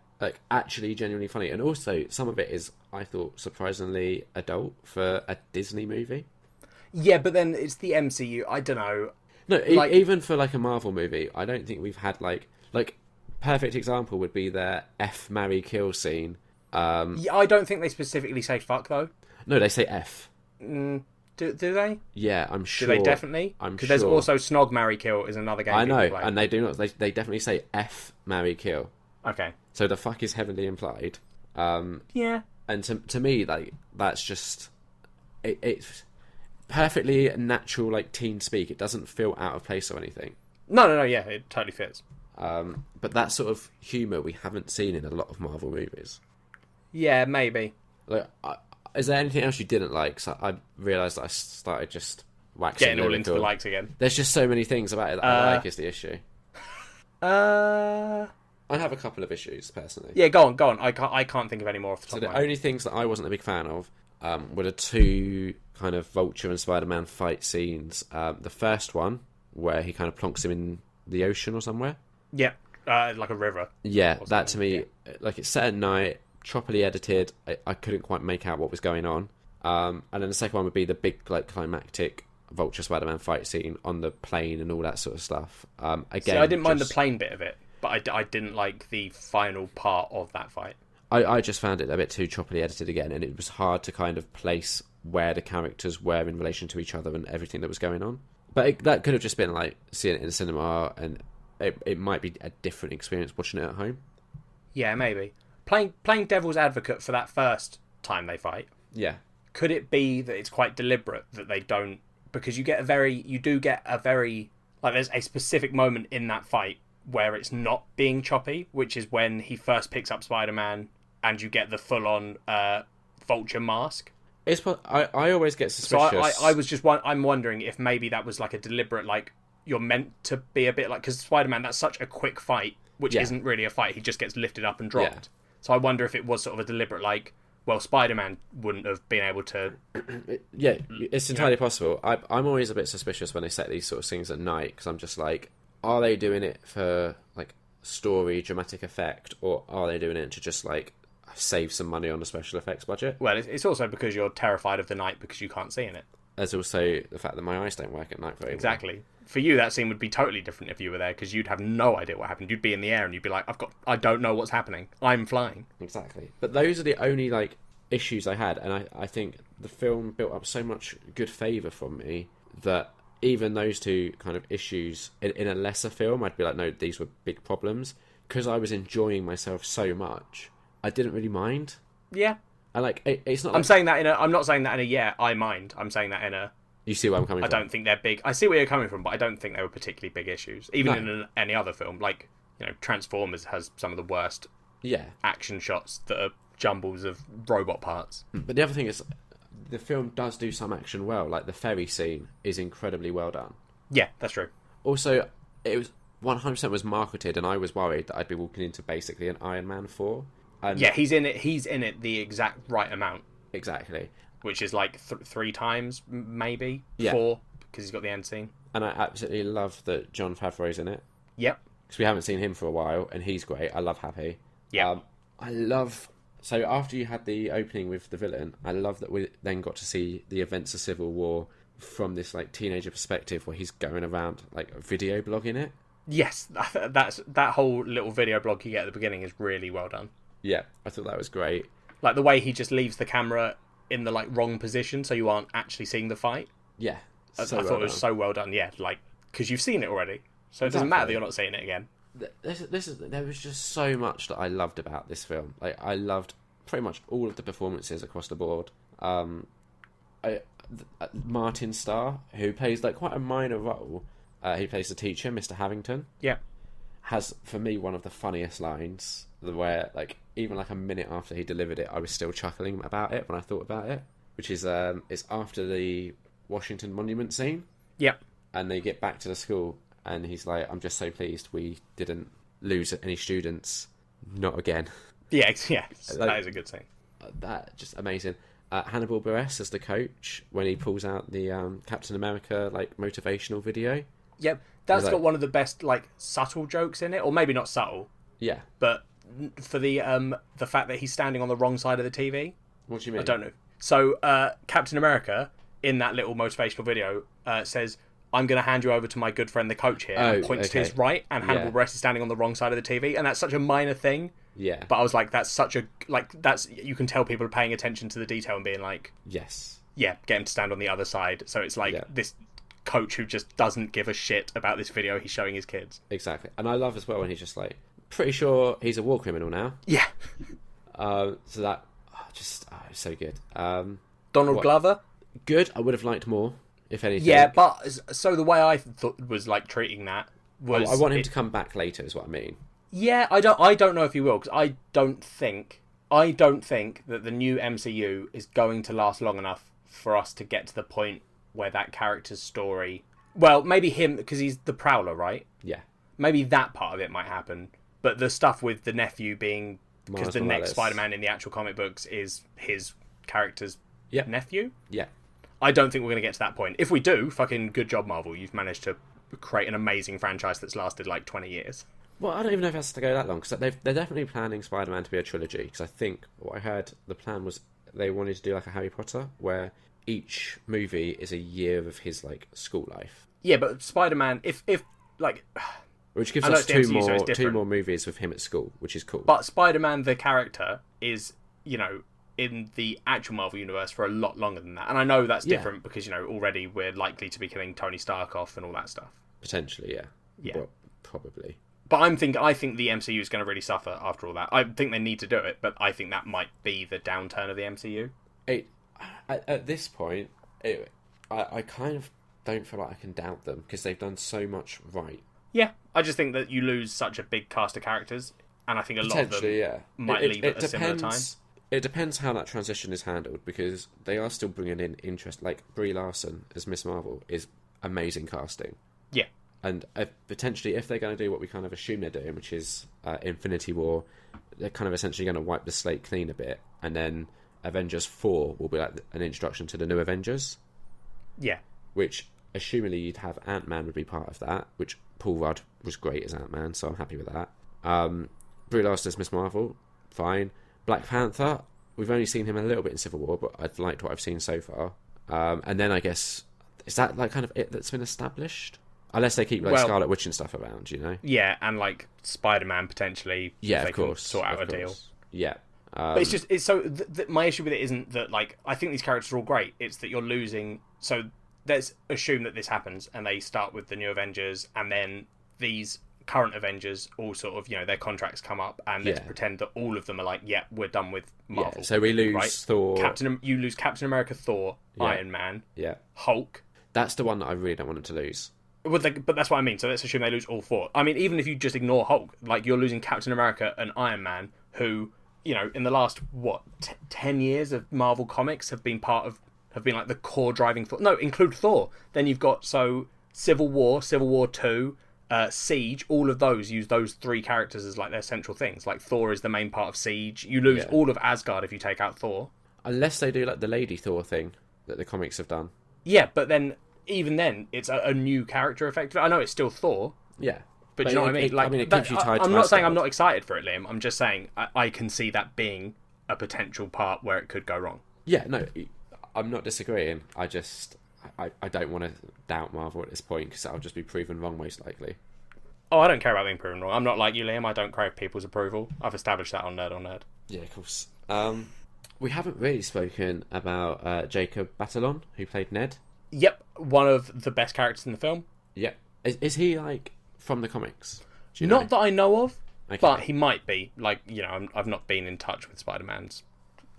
actually genuinely funny. And also, some of it is, I thought, surprisingly adult for a Disney movie.
Yeah, but then it's the MCU. I don't know.
No, even for like a Marvel movie, I don't think we've had like perfect example would be their F marry kill scene.
Yeah, I don't think they specifically say fuck though.
No, they say F.
Do they?
Yeah, I'm sure.
Do they definitely?
I'm sure.
Because there's also Snog Marry Kill is another game.
I know, and they do not. They definitely say F marry kill.
Okay.
So the fuck is heavily implied.
Yeah.
And to me, like that's just it's perfectly natural, like teen speak. It doesn't feel out of place or anything.
No. Yeah, it totally fits.
But that sort of humour we haven't seen in a lot of Marvel movies.
Yeah, maybe.
Like, is there anything else you didn't like? So I realised that I started just waxing
getting all into the likes again.
There's just so many things about it that I like is the issue. I have a couple of issues personally.
Yeah, go on. I can't think of any more off the top
So
of my
the only things that I wasn't a big fan of were the two kind of Vulture and Spider-Man fight scenes. The first one where he kind of plonks him in the ocean or somewhere.
Yeah, like a river.
Yeah, that to me, like it's set at night, choppily edited. I couldn't quite make out what was going on. And then the second one would be the big, like, climactic Vulture Spider-Man fight scene on the plane and all that sort of stuff. Again,
see, I didn't mind the plane bit of it, but I didn't like the final part of that fight.
I just found it a bit too choppily edited again, and it was hard to kind of place where the characters were in relation to each other and everything that was going on. But that could have just been like seeing it in the cinema, and it might be a different experience watching it at home. Yeah,
maybe. Playing devil's advocate for that first time they fight.
Yeah.
Could it be that it's quite deliberate that they don't, because you do get a very like there's a specific moment in that fight where it's not being choppy, which is when he first picks up Spider-Man and you get the full-on Vulture mask.
I always get suspicious.
So I'm wondering if maybe that was like a deliberate, like, you're meant to be a bit like, because Spider-Man, that's such a quick fight, which isn't really a fight. He just gets lifted up and dropped. Yeah. So I wonder if it was sort of a deliberate, like, well, Spider-Man wouldn't have been able to.
Yeah, it's entirely possible. I'm always a bit suspicious when they set these sort of things at night, because I'm just like, are they doing it for like story, dramatic effect, or are they doing it to just like save some money on the special effects budget?
Well, it's also because you're terrified of the night because you can't see in it.
There's also the fact that my eyes don't work at night very well.
Exactly. For you, that scene would be totally different if you were there, because you'd have no idea what happened. You'd be in the air and you'd be like, I don't know what's happening. I'm flying.
Exactly. But those are the only like issues I had, and I think the film built up so much good favour from me that even those two kind of issues in a lesser film, I'd be like, no, these were big problems. Because I was enjoying myself so much, I didn't really mind.
Yeah.
I like it's not.
I'm saying that I'm not saying that in a yeah, I mind. I'm saying that in a.
You see where I'm coming from.
I don't think they're big. I see where you're coming from, but I don't think they were particularly big issues. Even in any other film, like, you know, Transformers has some of the worst action shots that are jumbles of robot parts.
But the other thing is, the film does do some action well. Like the ferry scene is incredibly well done.
Yeah, that's true.
Also, it was 100% was marketed, and I was worried that I'd be walking into basically an Iron Man 4. And
yeah, he's in it the exact right amount.
Exactly.
Which is like 3 times, maybe 4, because he's got the end scene.
And I absolutely love that Jon Favreau's in it.
Yep.
Because we haven't seen him for a while, and he's great. I love Happy.
Yeah.
I love. So after you had the opening with the villain, I love that we then got to see the events of Civil War from this like teenager perspective, where he's going around like video blogging it.
Yes, that whole little video blog you get at the beginning is really well done.
Yeah, I thought that was great.
Like the way he just leaves the camera in the like wrong position, so you aren't actually seeing the fight.
Yeah,
I thought it was so well done. Yeah, like because you've seen it already, so it doesn't matter that you're not seeing it again.
There was just so much that I loved about this film. Like I loved pretty much all of the performances across the board. Martin Starr, who plays like quite a minor role, he plays the teacher, Mr. Harrington.
Yeah,
has for me one of the funniest lines. Where like even like a minute after he delivered it, I was still chuckling about it when I thought about it. Which is it's after the Washington Monument scene.
Yep.
And they get back to the school, and he's like, "I'm just so pleased we didn't lose any students, not again."
Yeah, that is a good scene.
That just amazing. Hannibal Buress as the coach when he pulls out the Captain America like motivational video.
Yep, that's got one of the best like subtle jokes in it, or maybe not subtle.
Yeah,
but for the fact that he's standing on the wrong side of the TV.
What do you mean?
I don't know. So Captain America in that little motivational video says, I'm going to hand you over to my good friend the coach here, and points to his right, and Hannibal Buress is standing on the wrong side of the TV, and that's such a minor thing.
Yeah.
But I was like, you can tell people are paying attention to the detail and being like,
yes.
Yeah, get him to stand on the other side. So it's like this coach who just doesn't give a shit about this video he's showing his kids.
Exactly. And I love as well when he's just like, pretty sure he's a war criminal now.
Yeah.
So that, it's so good.
Donald Glover?
Good. I would have liked more, if anything.
Yeah, but so the way I thought was like treating that was...
I want him to come back later, is what I mean.
Yeah, I don't know if he will, because I don't think that the new MCU is going to last long enough for us to get to the point where that character's story... Well, maybe him, because he's the Prowler, right?
Yeah.
Maybe that part of it might happen. But the stuff with the nephew being... Because the next Spider-Man in the actual comic books is his character's nephew?
Yeah.
I don't think we're going to get to that point. If we do, fucking good job, Marvel. You've managed to create an amazing franchise that's lasted like 20 years.
Well, I don't even know if it has to go that long, because they're definitely planning Spider-Man to be a trilogy, because I think what I heard, the plan was they wanted to do like a Harry Potter, where each movie is a year of his like school life.
Yeah, but Spider-Man, if like...
Which gives us two more movies with him at school, which is cool.
But Spider-Man, the character, is, in the actual Marvel Universe for a lot longer than that. And I know that's different because, already we're likely to be killing Tony Stark off and all that stuff.
Potentially, yeah.
Yeah.
Well, probably.
But I think the MCU is going to really suffer after all that. I think they need to do it, but I think that might be the downturn of the MCU.
At this point, I kind of don't feel like I can doubt them, because they've done so much right.
Yeah, I just think that you lose such a big cast of characters, and I think a lot of them might leave at a similar time.
It depends how that transition is handled, because they are still bringing in interest. Like, Brie Larson as Miss Marvel is amazing casting.
Yeah.
And potentially, if they're going to do what we kind of assume they're doing, which is Infinity War, they're kind of essentially going to wipe the slate clean a bit, and then Avengers 4 will be like an introduction to the new Avengers.
Yeah.
Which, assumingly, you'd have Ant-Man would be part of that, which Paul Rudd was great as Ant-Man, so I'm happy with that. Brie Larson as Miss Marvel, fine. Black Panther, we've only seen him a little bit in Civil War, but I've liked what I've seen so far. And then I guess, is that like kind of it that's been established? Unless they keep like Scarlet Witch and stuff around,
Yeah, and like Spider-Man potentially.
Yeah,
of course. Sort out a deal.
Yeah.
But it's so my issue with it isn't that like I think these characters are all great. It's that you're losing. So let's assume that this happens and they start with the new Avengers, and then these current Avengers all sort of their contracts come up, and let's pretend that all of them are like, we're done with Marvel.
Yeah, so we lose Thor.
You lose Captain America, Thor, Iron Man, Hulk.
That's the one that I really don't want them to lose.
But that's what I mean. So let's assume they lose all four. I mean, even if you just ignore Hulk, like you're losing Captain America and Iron Man, who in the last 10 years of Marvel comics have been like the core driving force. No, include Thor. Then you've got Civil War 2, Siege. All of those use those three characters as like their central things. Like Thor is the main part of Siege. You lose all of Asgard if you take out Thor.
Unless they do like the Lady Thor thing that the comics have done.
Yeah, but then even then it's a new character effectively. I know it's still Thor.
Yeah.
But do you know what I mean?
It keeps you tied to
I'm not saying I'm not excited for it, Liam. I'm just saying I can see that being a potential part where it could go wrong.
Yeah, no, I'm not disagreeing. I don't want to doubt Marvel at this point, because I'll just be proven wrong most likely.
Oh, I don't care about being proven wrong. I'm not like you, Liam. I don't crave people's approval. I've established that on Nerd on Nerd.
Yeah, of course. We haven't really spoken about Jacob Batalon, who played Ned.
Yep, one of the best characters in the film.
Yep. Is he like from the comics?
Not that I know of,
okay.
But he might be. Like, I've not been in touch with Spider-Man's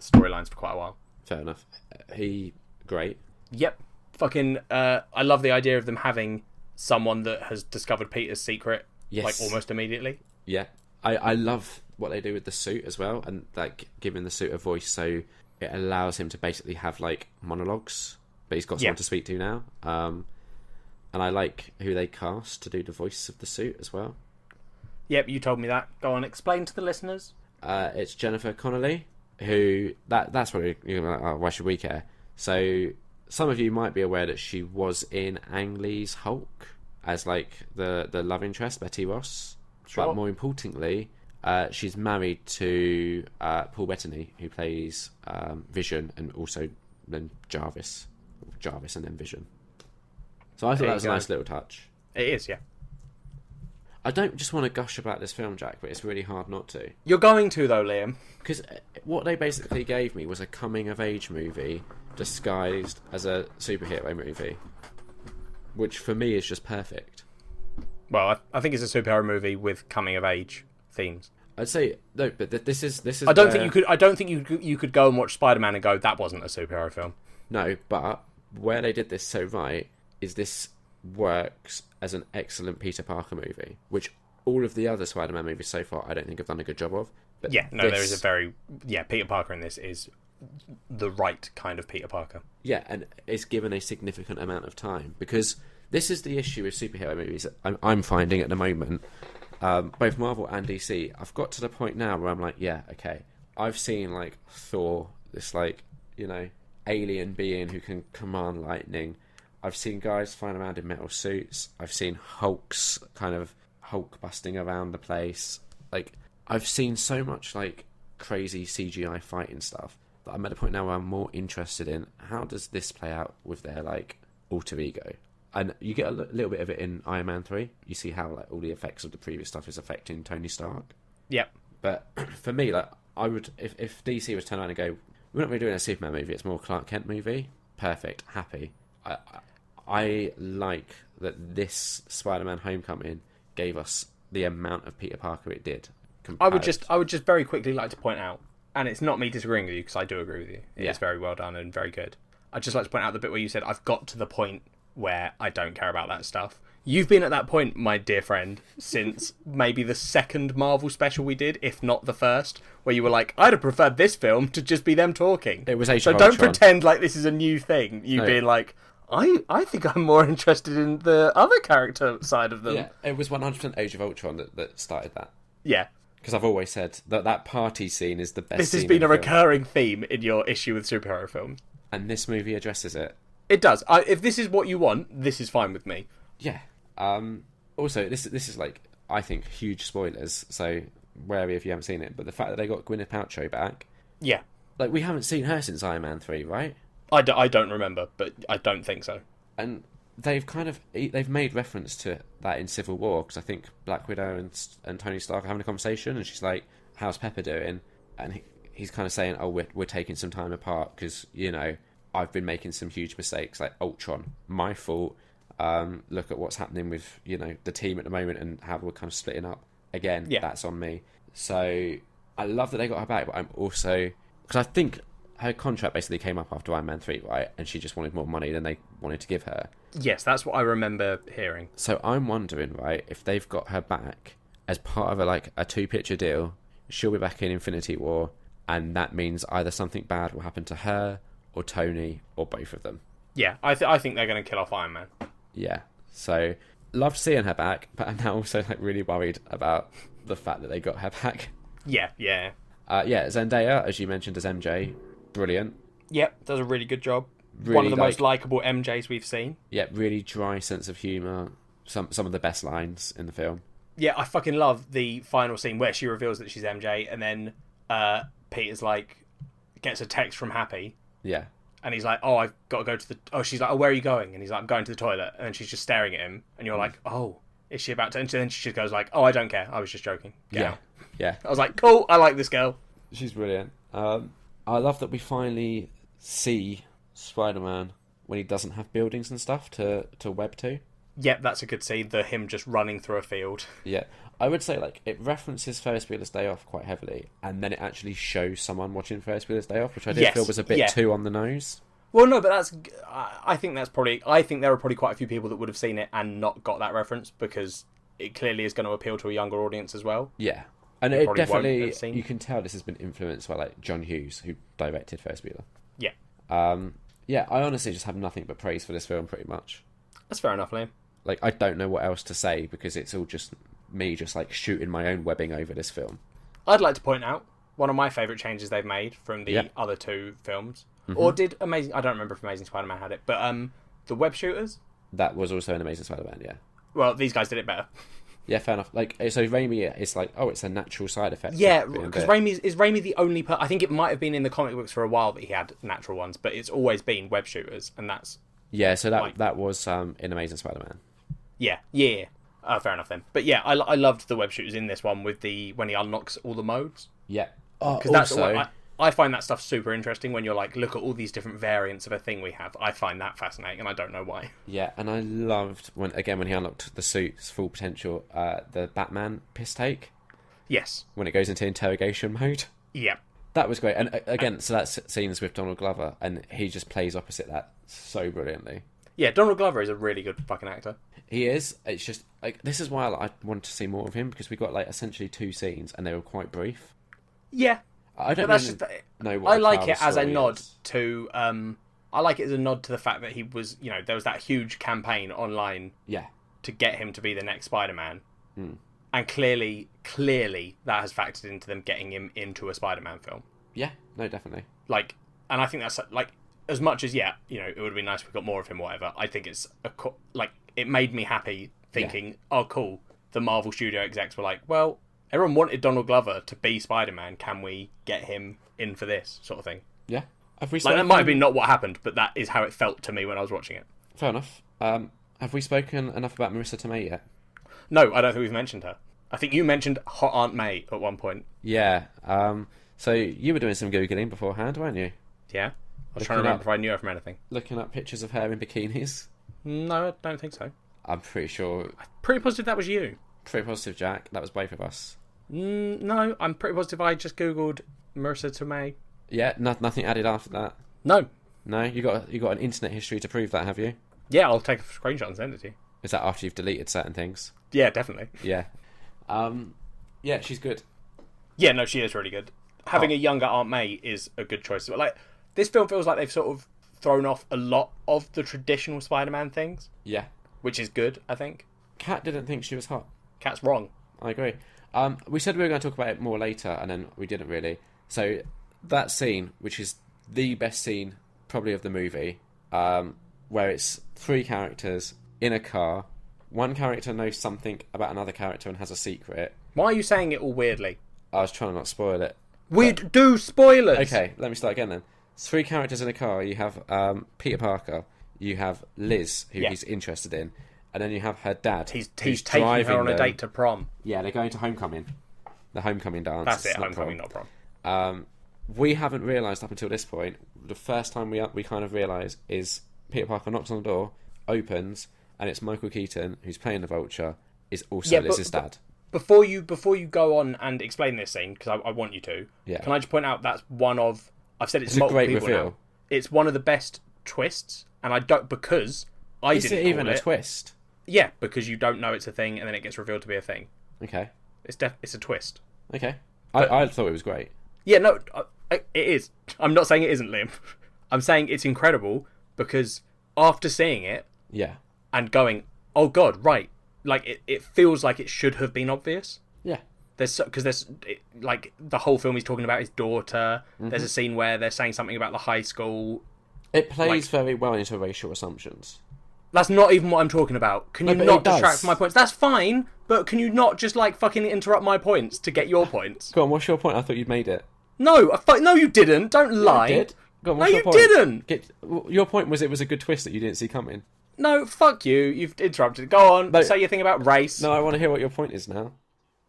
storylines for quite a while.
Fair enough. He great.
Yep. Fucking. I love the idea of them having someone that has discovered Peter's secret.
Yes.
Like almost immediately.
Yeah. I love what they do with the suit as well, and like giving the suit a voice, so it allows him to basically have like monologues, but he's got someone to speak to now. And I like who they cast to do the voice of the suit as well.
Yep, you told me that. Go on, explain to the listeners.
It's Jennifer Connelly, who that's what why should we care? So some of you might be aware that she was in Ang Lee's Hulk as like the love interest, Betty Ross. Sure. But more importantly, she's married to Paul Bettany, who plays Vision, and also then Jarvis and then Vision. So I thought that was a nice little touch.
It is, yeah.
I don't just want to gush about this film, Jack, but it's really hard not to.
You're going to, though, Liam.
Because what they basically gave me was a coming-of-age movie disguised as a superhero movie, which for me is just perfect.
Well, I think it's a superhero movie with coming-of-age themes.
I'd say no, but this is.
I don't think you could go and watch Spider-Man and go, that wasn't a superhero film.
No, but where they did this so right is this works as an excellent Peter Parker movie, which all of the other Spider-Man movies so far I don't think have done a good job of. But
yeah, no, there is Peter Parker in this is the right kind of Peter Parker.
Yeah, and it's given a significant amount of time, because this is the issue with superhero movies I'm finding at the moment. Both Marvel and DC, I've got to the point now where I'm like, yeah, okay, I've seen like Thor, this like, you know, alien being who can command lightning. I've seen guys flying around in metal suits. I've seen Hulk busting around the place. Like, I've seen so much like crazy CGI fighting stuff that I'm at a point now where I'm more interested in how does this play out with their like alter ego. And you get a little bit of it in Iron Man 3. You see how like all the effects of the previous stuff is affecting Tony Stark.
Yep.
But for me, like, I would, if DC was turn around and go, we're not really doing a Superman movie, it's more a Clark Kent movie. Perfect, happy. I like that this Spider-Man Homecoming gave us the amount of Peter Parker it did.
I would just very quickly like to point out, and it's not me disagreeing with you because I do agree with you. It's very well done and very good. I'd just like to point out the bit where you said I've got to the point where I don't care about that stuff. You've been at that point, my dear friend, since maybe the second Marvel special we did, if not the first, where you were like, I'd have preferred this film to just be them talking.
It was Age
so
of
don't
Ultron.
Pretend like this is a new thing. Being like, I think I'm more interested in the other character side of them.
Yeah, it was 100% Age of Ultron that started that.
Yeah.
Because I've always said that party scene is the best
This has
scene
been a
in the film.
recurring theme in your issue with superhero films.
And this movie addresses it.
It does. If this is what you want, this is fine with me.
Yeah. Also, this is like, I think, huge spoilers, so wary if you haven't seen it, but the fact that they got Gwyneth Paltrow back...
Yeah.
Like, we haven't seen her since Iron Man 3, right?
I don't remember, but I don't think so.
And they've made reference to that in Civil War, because I think Black Widow and Tony Stark are having a conversation, and she's like, how's Pepper doing? And he's kind of saying, oh, we're taking some time apart, because, you know, I've been making some huge mistakes, like Ultron, my fault. Look at what's happening with, you know, the team at the moment and how we're kind of splitting up. Again, that's on me. So I love that they got her back, but I'm also... Because I think her contract basically came up after Iron Man 3, right? And she just wanted more money than they wanted to give her.
Yes, that's what I remember hearing.
So I'm wondering, right, if they've got her back as part of a two-picture deal, she'll be back in Infinity War, and that means either something bad will happen to her or Tony or both of them.
Yeah, I think they're going to kill off Iron Man.
Yeah, so loved seeing her back, but I'm now also like really worried about the fact that they got her back.
Yeah.
Zendaya, as you mentioned, as MJ, brilliant.
Yep, does a really good job.
Really,
one of the most likeable MJs we've seen.
Yeah, really dry sense of humour. Some of the best lines in the film.
Yeah, I fucking love the final scene where she reveals that she's MJ, and then Peter's like, gets a text from Happy.
Yeah.
And he's like, oh, I've got to go to the... Oh, she's like, oh, where are you going? And he's like, I'm going to the toilet. And she's just staring at him. And you're like, oh, is she about to... And then she just goes like, oh, I don't care. I was just joking. Get out.
Yeah.
I was like, cool, I like this girl.
She's brilliant. I love that we finally see Spider-Man when he doesn't have buildings and stuff to web to.
Yep, that's a good scene. Him just running through a field.
Yeah. I would say, like, it references Ferris Bueller's Day Off quite heavily, and then it actually shows someone watching Ferris Bueller's Day Off, which I did feel was a bit too on the nose.
Well, no, but I think there are probably quite a few people that would have seen it and not got that reference, because it clearly is going to appeal to a younger audience as well.
Yeah. And it definitely, you can tell this has been influenced by, like, John Hughes, who directed Ferris Bueller.
Yeah.
Yeah, I honestly just have nothing but praise for this film, pretty much.
That's fair enough, Liam.
Like, I don't know what else to say, because it's all just me just, like, shooting my own webbing over this film.
I'd like to point out one of my favourite changes they've made from the other two films. Mm-hmm. Or did I don't remember if Amazing Spider-Man had it, but the web shooters.
That was also an Amazing Spider-Man, yeah.
Well, these guys did it better.
Yeah, fair enough. Like, so Raimi, it's like, oh, it's a natural side effect.
Yeah, because Raimi the only I think it might have been in the comic books for a while that he had natural ones, but it's always been web shooters, and that's
Yeah, so that was in Amazing Spider-Man.
Yeah. Fair enough then. But yeah, I loved the web shooters in this one with when he unlocks all the modes.
Yeah.
Because that's I find that stuff super interesting when you're like, look at all these different variants of a thing we have. I find that fascinating, and I don't know why.
Yeah, and I loved when he unlocked the suit's full potential, the Batman piss take.
Yes.
When it goes into interrogation mode.
Yeah.
That was great. And again, so that scene is with Donald Glover, and he just plays opposite that so brilliantly.
Yeah, Donald Glover is a really good fucking actor.
He is. It's just, like, this is why I wanted to see more of him, because we got, like, essentially 2 scenes, and they were quite brief.
Yeah.
I don't really know what
I like it as a nod to... I like it as a nod to the fact that he was... You know, there was that huge campaign online...
Yeah.
To get him to be the next Spider-Man.
Mm.
And clearly, that has factored into them getting him into a Spider-Man film.
Yeah, no, definitely.
Like, and I think that's, like, as much as, yeah, you know, it would have been nice if we got more of him or whatever, I think it's, it made me happy thinking, oh, cool, the Marvel studio execs were like, well, everyone wanted Donald Glover to be Spider-Man, can we get him in for this, sort of thing.
Yeah. Have we
that might have been not what happened, but that is how it felt to me when I was watching it.
Fair enough. Have we spoken enough about Marissa Tomei yet?
No, I don't think we've mentioned her. I think you mentioned Hot Aunt May at one point.
Yeah. So you were doing some Googling beforehand, weren't you?
Yeah. I was trying to remember if I knew her from anything.
Looking up pictures of her in bikinis?
No, I don't think so.
I'm pretty sure...
I'm pretty positive that was you.
Pretty positive, Jack. That was both of us.
No, I'm pretty positive I just Googled Marissa Tomei.
Yeah, nothing added after that?
No.
No? You got an internet history to prove that, have you?
Yeah, I'll take a screenshot and send it to you.
Is that after you've deleted certain things?
Yeah, definitely.
Yeah. Yeah, she's good.
Yeah, no, she is really good. Having a younger Aunt May is a good choice. But, like, this film feels like they've sort of thrown off a lot of the traditional Spider-Man things.
Yeah.
Which is good, I think.
Kat didn't think she was hot.
Kat's wrong.
I agree. We said we were going to talk about it more later, and then we didn't really. So, that scene, which is the best scene, probably, of the movie, where it's 3 characters in a car. One character knows something about another character and has a secret.
Why are you saying it all weirdly?
I was trying to not spoil it.
Do spoilers!
Okay, let me start again then. 3 characters in a car. You have
Peter
Parker. You have Liz, who he's interested in. And then you have her dad.
He's taking her on a date to prom.
Yeah, they're going to homecoming. The homecoming dance.
That's it, homecoming, not prom.
We haven't realised up until this point. The first time we kind of realise is Peter Parker knocks on the door, opens, and it's Michael Keaton, who's playing the Vulture, is also Liz's dad. Before
you go on and explain this scene, because I want you to, can I just point out that's one of... I've said it's multiple
a great
people
reveal.
Now. It's one of the best twists, and I don't... Because I didn't
Is it even a twist?
Yeah, because you don't know it's a thing, and then it gets revealed to be a thing.
Okay.
It's a twist.
Okay. I thought it was great.
Yeah, no, it is. I'm not saying it isn't, Liam. I'm saying it's incredible, because after seeing it...
Yeah.
And going, oh god, right. Like, it feels like it should have been obvious.
Yeah.
Because like, the whole film he's talking about his daughter. Mm-hmm. There's a scene where they're saying something about the high school.
It plays very well into racial assumptions.
That's not even what I'm talking about. Can you not distract from my points? That's fine, but can you not just, like, fucking interrupt my points to get your points?
Go on, what's your point? I thought you'd made it.
No, no you didn't. Don't lie.
Yeah, I did. Go on,
what's your point? Didn't.
Your point was it was a good twist that you didn't see coming.
No, fuck you. You've interrupted. Go on. No, say your thing about race.
No, I want to hear what your point is now.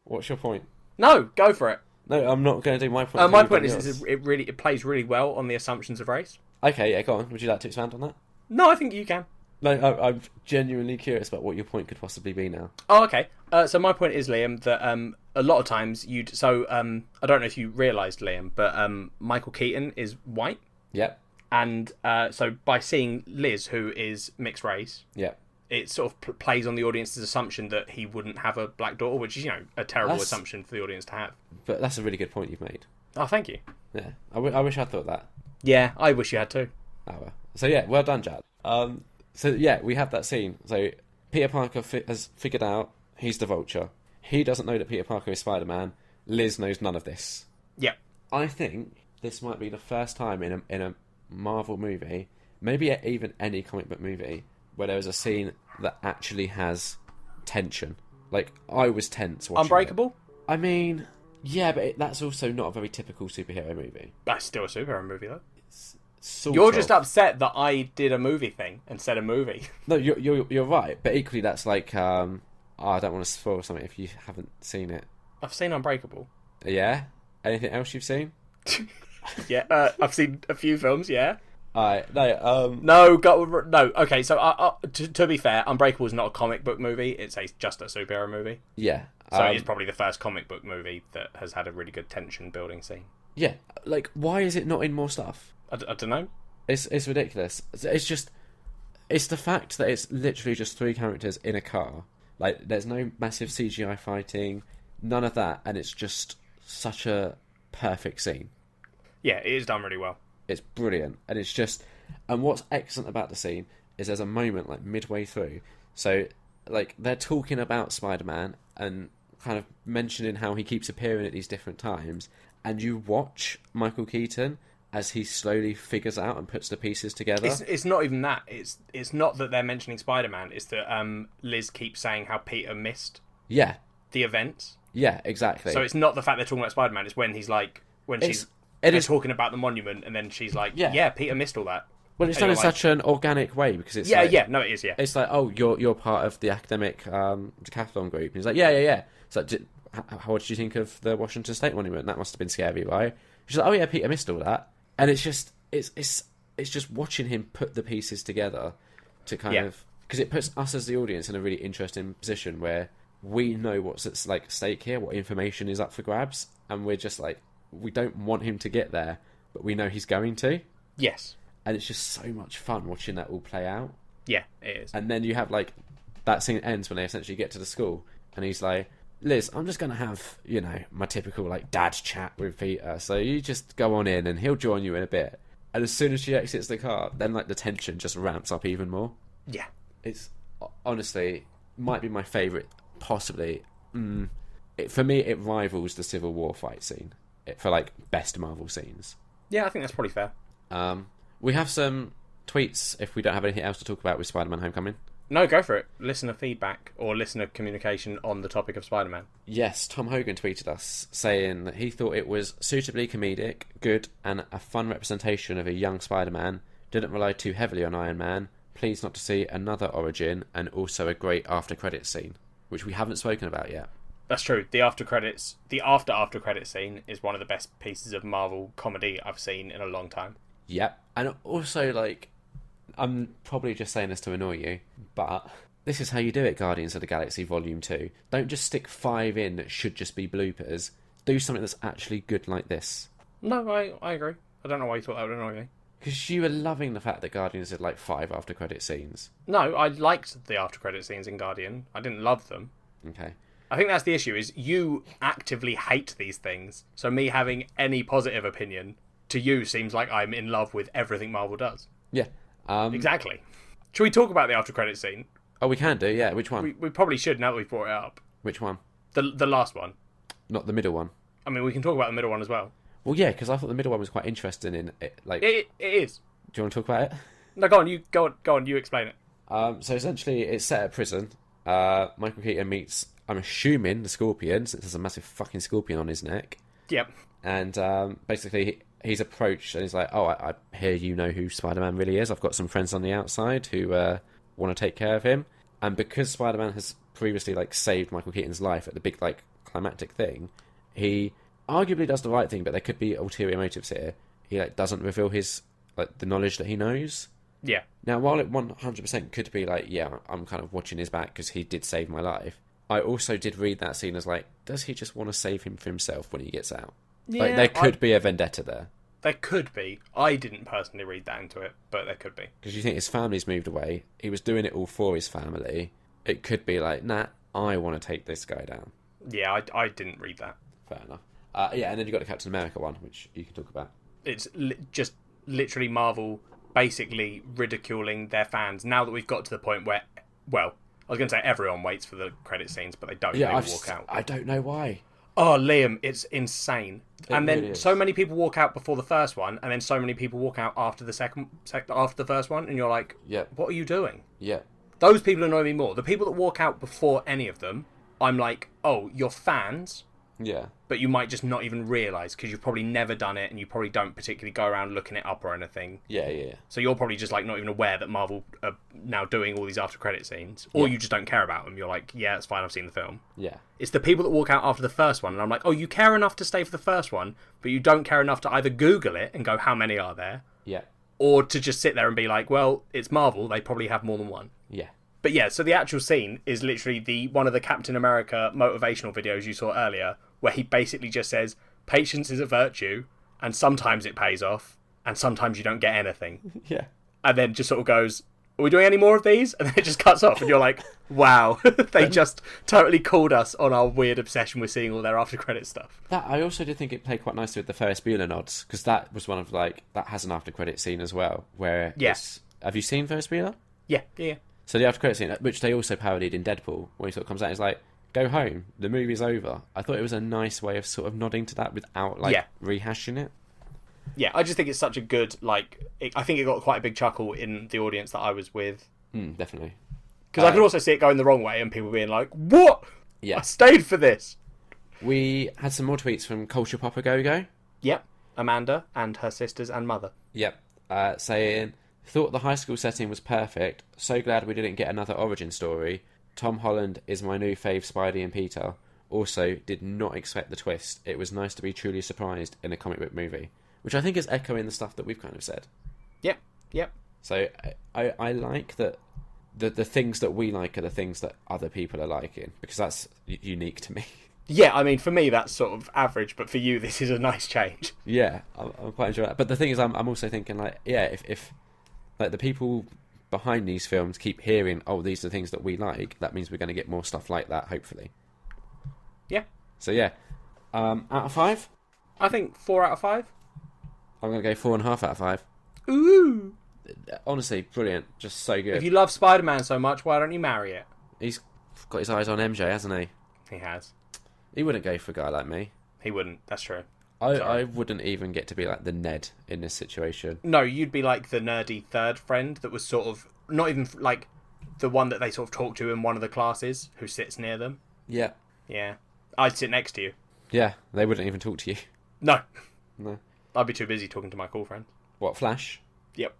What's your point?
No, go for it.
No, I'm not going to do my point.
My point is it plays really well on the assumptions of race.
Okay, yeah, go on. Would you like to expand on that?
No, I think you can.
No, I'm genuinely curious about what your point could possibly be now.
Oh, okay. So my point is, Liam, that a lot of times I don't know if you realised, Liam, but Michael Keaton is white.
Yep.
And so by seeing Liz, who is mixed race, it sort of plays on the audience's assumption that he wouldn't have a black daughter, which is, a terrible assumption for the audience to have. But
that's a really good point you've made.
Oh, thank you.
Yeah, I wish I'd thought that.
Yeah, I wish you had too.
Oh, well. So yeah, well done, Jad. So yeah, we have that scene. So Peter Parker has figured out he's the Vulture. He doesn't know that Peter Parker is Spider-Man. Liz knows none of this.
Yeah.
I think this might be the first time in a Marvel movie, maybe even any comic book movie, where there was a scene that actually has tension. Like, I was tense watching
Unbreakable?
It. I mean, yeah, but that's also not a very typical superhero movie.
That's still a superhero movie, though. You're just upset that I did a movie thing and said a movie.
No, you're right, but equally that's like I don't want to spoil something if you haven't seen it.
I've seen Unbreakable.
Yeah. Anything else you've seen?
Yeah, I've seen a few films. Yeah.
No.
No. Okay, so to be fair, Unbreakable is not a comic book movie. It's just a superhero movie.
Yeah.
So it's probably the first comic book movie that has had a really good tension building scene.
Yeah. Like, why is it not in more stuff?
I don't know.
It's ridiculous. It's the fact that it's literally just 3 characters in a car. Like, there's no massive CGI fighting, none of that, and it's just such a perfect scene.
Yeah, it is done really well.
It's brilliant, and it's just... And what's excellent about the scene is there's a moment, like, midway through. So, like, they're talking about Spider-Man and kind of mentioning how he keeps appearing at these different times, and you watch Michael Keaton as he slowly figures out and puts the pieces together.
It's not even that. It's not that they're mentioning Spider-Man. It's that Liz keeps saying how Peter missed the events.
Yeah, exactly.
So it's not the fact they're talking about Spider-Man. It's when he's like... They're talking about the monument, and then she's like, yeah, Peter missed all that.
Well, it's done in such an organic way, because it's
no, it is, yeah.
It's like, oh, you're part of the academic decathlon group. And he's like, yeah. So, what did you think of the Washington State Monument? That must have been scary, right? She's like, oh yeah, Peter missed all that. And it's just, it's just watching him put the pieces together to kind of, because it puts us as the audience in a really interesting position where we know what's at stake here, what information is up for grabs, and we're just like, we don't want him to get there, but we know he's going to.
Yes.
And it's just so much fun watching that all play out.
Yeah, it is.
And then you have, like, that scene ends when they essentially get to the school, and he's like, Liz, I'm just going to have, my typical, like, dad chat with Peter, so you just go on in, and he'll join you in a bit. And as soon as she exits the car, then, like, the tension just ramps up even more.
Yeah.
It's, honestly, might be my favourite, possibly. For me, it rivals the Civil War fight scene for, like, best Marvel scenes.
Yeah, I think that's probably fair.
We have some tweets if we don't have anything else to talk about with Spider-Man Homecoming.
No, go for it. Listener feedback or listener communication on the topic of Spider-Man.
Yes, Tom Hogan tweeted us saying that he thought it was suitably comedic, good, and a fun representation of a young Spider-Man. Didn't rely too heavily on Iron Man. Pleased not to see another origin, and also a great after-credits scene, which we haven't spoken about yet.
That's true. The after credits scene is one of the best pieces of Marvel comedy I've seen in a long time.
Yep. And also, like, I'm probably just saying this to annoy you, but this is how you do it, Guardians of the Galaxy Volume 2. Don't just stick 5 in that should just be bloopers. Do something that's actually good like this.
No, I agree. I don't know why you thought that would annoy me.
Because you were loving the fact that Guardians had, like, 5 after-credit scenes.
No, I liked the after-credit scenes in Guardian. I didn't love them.
Okay.
I think that's the issue, is you actively hate these things. So me having any positive opinion to you seems like I'm in love with everything Marvel does.
Yeah.
Exactly. Should we talk about the after-credit scene?
Oh, we can do, yeah. Which one?
We probably should now that we've brought it up.
Which one?
The last one.
Not the middle one.
I mean, we can talk about the middle one as well.
Well, yeah, because I thought the middle one was quite interesting in it. Like,
it is.
Do you want to talk about it?
No, go on. You explain it.
So essentially, it's set at prison. Michael Keaton meets, I'm assuming, the Scorpion, since there's a massive fucking scorpion on his neck.
Yep.
And basically, he's approached and he's like, "Oh, I hear you know who Spider-Man really is. I've got some friends on the outside who want to take care of him." And because Spider-Man has previously, like, saved Michael Keaton's life at the big, like, climactic thing, he arguably does the right thing, but there could be ulterior motives here. He, like, doesn't reveal his, like, the knowledge that he knows.
Yeah.
Now, while it 100% could be like, yeah, I'm kind of watching his back because he did save my life, I also did read that scene as like, does he just want to save him for himself when he gets out? Yeah, like, there could be a vendetta there.
There could be. I didn't personally read that into it, but there could be.
Because you think his family's moved away, he was doing it all for his family. It could be like, nah, I want to take this guy down.
Yeah, I didn't read that.
Fair enough. Yeah, and then you got the Captain America one, which you can talk about.
It's just literally Marvel basically ridiculing their fans now that we've got to the point where, well, I was going to say everyone waits for the credit scenes, but they don't.
Yeah,
they walk out.
I don't know why.
Oh, Liam, it's insane. And then
really
so many people walk out before the first one, and then so many people walk out after the after the first one, and you're like,
yeah,
what are you doing?
Yeah.
Those people annoy me more. The people that walk out before any of them, I'm like, oh, you're fans,
Yeah.
But you might just not even realise because you've probably never done it and you probably don't particularly go around looking it up or anything.
Yeah.
So you're probably just like not even aware that Marvel are now doing all these after credit scenes. Or you just don't care about them. You're like, yeah, it's fine, I've seen the film.
Yeah.
It's the people that walk out after the first one and I'm like, oh, you care enough to stay for the first one, but you don't care enough to either Google it and go, how many are there?
Yeah.
Or to just sit there and be like, well, it's Marvel, they probably have more than one.
Yeah.
But yeah, so the actual scene is literally one of the Captain America motivational videos you saw earlier, where he basically just says, patience is a virtue, and sometimes it pays off, and sometimes you don't get anything.
Yeah.
And then just sort of goes, are we doing any more of these? And then it just cuts off, and you're like, wow, they just totally called us on our weird obsession with seeing all their after-credit stuff.
That I also did think it played quite nicely with the Ferris Bueller nods, because that was one of, like, that has an after-credit scene as well, where
Yes.
Have you seen Ferris Bueller?
Yeah.
So the after-credit scene, which they also parodied in Deadpool, when he sort of comes out and is like, go home, the movie's over. I thought it was a nice way of sort of nodding to that without, rehashing it.
Yeah, I just think it's such a good, I think it got quite a big chuckle in the audience that I was with.
Definitely.
Because I could also see it going the wrong way and people being like, what?
Yeah.
I stayed for this.
We had some more tweets from Culture Popper Go-Go.
Yep. Amanda and her sisters and mother.
Yep. Saying, thought the high school setting was perfect. So glad we didn't get another origin story. Tom Holland is my new fave Spidey and Peter. Also, did not expect the twist. It was nice to be truly surprised in a comic book movie. Which I think is echoing the stuff that we've kind of said.
Yep.
So I like that the things that we like are the things that other people are liking. Because that's unique to me.
Yeah, I mean, for me, that's sort of average. But for you, this is a nice change.
Yeah, I'm quite enjoying that. But the thing is, I'm also thinking, if like the people behind these films keep hearing, oh, these are the things that we like, that means we're going to get more stuff like that, hopefully.
Yeah.
So yeah, out of 5?
I think 4 out of 5.
I'm going to go 4.5 out of 5.
Ooh.
Honestly, brilliant. Just so good.
If you love Spider-Man so much, why don't you marry it?
He's got his eyes on MJ, hasn't he?
He has.
He wouldn't go for a guy like me.
He wouldn't. That's true.
I wouldn't even get to be like the Ned in this situation.
No, you'd be like the nerdy third friend that was sort of not even like the one that they sort of talk to in one of the classes who sits near them.
Yeah.
Yeah. I'd sit next to you.
Yeah, they wouldn't even talk to you.
No.
I'd
be too busy talking to my cool friends.
What, Flash?
Yep.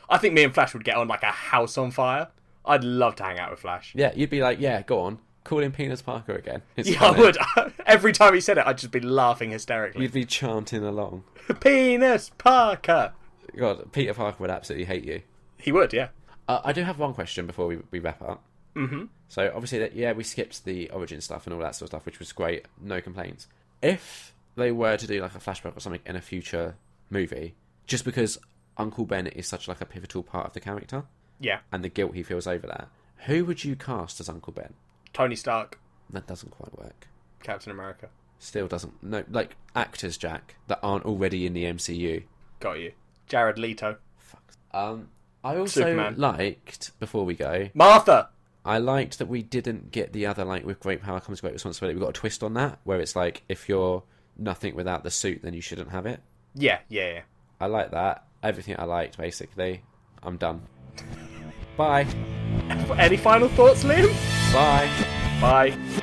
I think me and Flash would get on like a house on fire. I'd love to hang out with Flash.
Yeah, you'd be like, yeah, go on. Call him Penis Parker again. It's
yeah,
funny.
I would. Every time he said it, I'd just be laughing hysterically.
You'd be chanting along.
Penis Parker!
God, Peter Parker would absolutely hate you.
He would, yeah.
I do have one question before we wrap up.
Mm-hmm.
So, obviously, we skipped the origin stuff and all that sort of stuff, which was great. No complaints. If they were to do like a flashback or something in a future movie, just because Uncle Ben is such like a pivotal part of the character,
yeah,
and the guilt he feels over that, who would you cast as Uncle Ben?
Tony Stark.
That doesn't quite work.
Captain America.
Still doesn't. No, like actors, Jack, that aren't already in the MCU.
Got you. Jared Leto.
Fuck. I also
Superman.
liked, before we go,
Martha!
I liked that we didn't get the other, like, with great power comes great responsibility. We got a twist on that, where it's like, if you're nothing without the suit, then you shouldn't have it.
Yeah.
I like that. Everything I liked, basically. I'm done. Bye.
Any final thoughts, Liam?
Bye.
Bye.